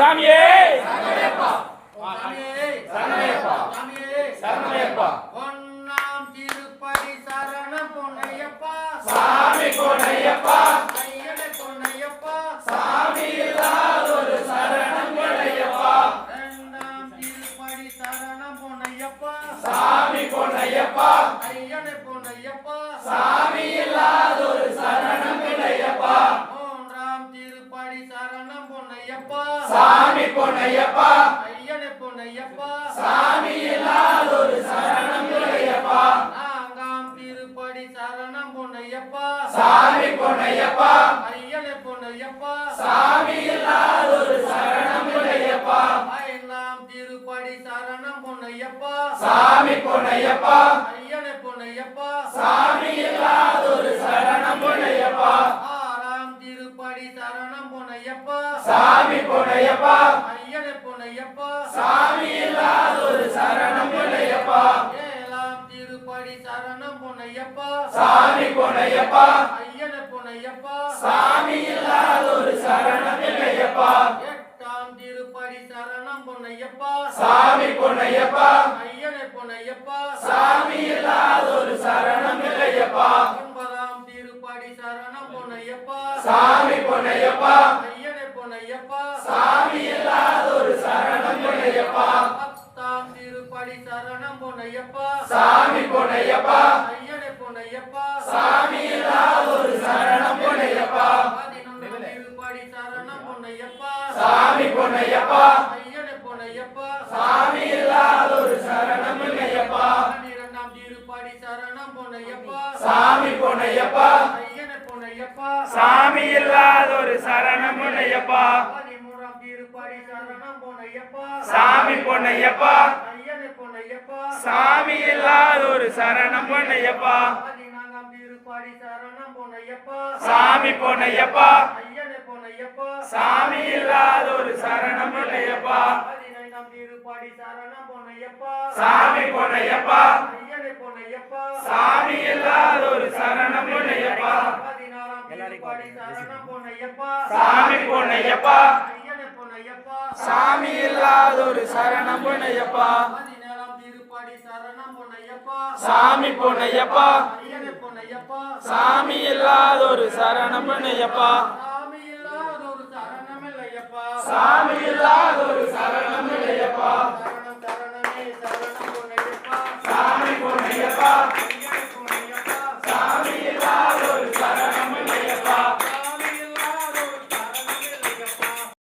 சாமியே சரணமையப்பா சாமியே சரணமையப்பா சாமியே சரணமையப்பா பொன்னாம் திருப்படி சரணம் பொன்னையப்பா சாமி பொன்னையப்பா ஐயனே பொன்னையப்பா சாமி இல்லாதொரு சரணம் பொன்னையப்பா இரண்டாம் திருப்படி சரணம் பொன்னையப்பா சாமி பொன்னையப்பா ஐயனே பொன்னையப்பா சாமி இல்லாதொரு சரணம் பொன்னையப்பா மூன்றாம் திருப்படி சரணம் பொன்னையப்பா சாமி பொன்னையப்பா ஐயனே பொன்னையப்பா சாமி இல்லாதொரு சரணம் பொன்னையப்பா நான்காம் திருப்படி சரணம் பொன்னையப்பா சாமி பொன்னையப்பா ஐயனே பொன்னையப்பா சாமி இல்லாதொரு சரணம் பொன்னையப்பா ஐந்தாம் திருப்படி சரணம் பொன்னையப்பா சாமி பொன்னையப்பா ஐயனே பொன்னையப்பா சாமி இல்லாதொரு சரணம் பொன்னையப்பா ஆறாம் திருப்படி சரணம் பொன்னையப்பா சாமி பொன்னையப்பா ஐயனே பொன்னையப்பா சாமி இல்லாதொரு சரணம் பொன்னையப்பா ஏழாம் திருப்படி சரணம் பொன்னையப்பா சாமி பொன்னையப்பா ஐயனே பொன்னையப்பா சாமி இல்லாதொரு சரணம் பொன்னையப்பா எட்டாம் திருப்படி சரணம் பொன்னையப்பா சாமி பொன்னையப்பா ஐயனே பொன்னையப்பா சாமி இல்லாதொரு சரணம் பொன்னையப்பா ஒன்பதாம் திருப்படி சரணம் பொன்னையப்பா சாமி பொன்னையப்பா ஐயனே பொன்னையப்பா சாமி இல்லாதொரு சரணம் பொன்னையப்பா பத்தாம் திருப்படி சரணம் பொன்னையப்பா சாமி பொன்னையப்பா ஐயனே பொன்னையப்பா சாமி இல்லாதொரு சரணம் பொன்னையப்பா 11ஆம் திருப்படி சரணம் பொன்னையப்பா சாமி பொன்னையப்பா ஐயனே பொன்னையப்பா சாமி இல்லாதொரு சரணம் பொன்னையப்பா 12ஆம் திருப்படி சரணம் பொன்னையப்பா சாமி பொன்னையப்பா ஐயனே பொன்னையப்பா சாமி இல்லாதொரு சரணம் பொன்னையப்பா 13ஆம் திருப்படி சரணம் பொன்னையப்பா சாமி பொன்னையப்பா ஐயனே பொன்னையப்பா சாமி இல்லாதொரு சரணம் பொன்னையப்பா 14ஆம் திருப்படி சரணம் பொன்னையப்பா சாமி பொன்னையப்பா ஐயனே பொன்னையப்பா சாமி இல்லாதொரு சரணம் பொன்னையப்பா 15ஆம் திருப்படி சரணம் பொன்னையப்பா சாமி பொன்னையப்பா ஐயனே பொன்னையப்பா சாமி இல்லாதொரு சரணம் பொன்னையப்பா 16ஆம் திருப்படி சரணம் பொன்னையப்பா சாமி பொன்னையப்பா ஐயனே பொன்னையப்பா சாமி இல்லாதொரு சரணம் பொன்னையப்பா 17ஆம் திருப்படி சரணம் பொன்னையப்பா சாமி பொன்னையப்பா ஐயனே பொன்னையப்பா சாமி இல்லாதொரு சரணம் பொன்னையப்பா சாமி இல்லாதொரு சரணமில்லையப்பா சாமி இல்லாதொரு சரணம் பொன்னையப்பா சரணம் சரணமே சரணம் பொன்னையப்பா சாமி பொன்னையப்பா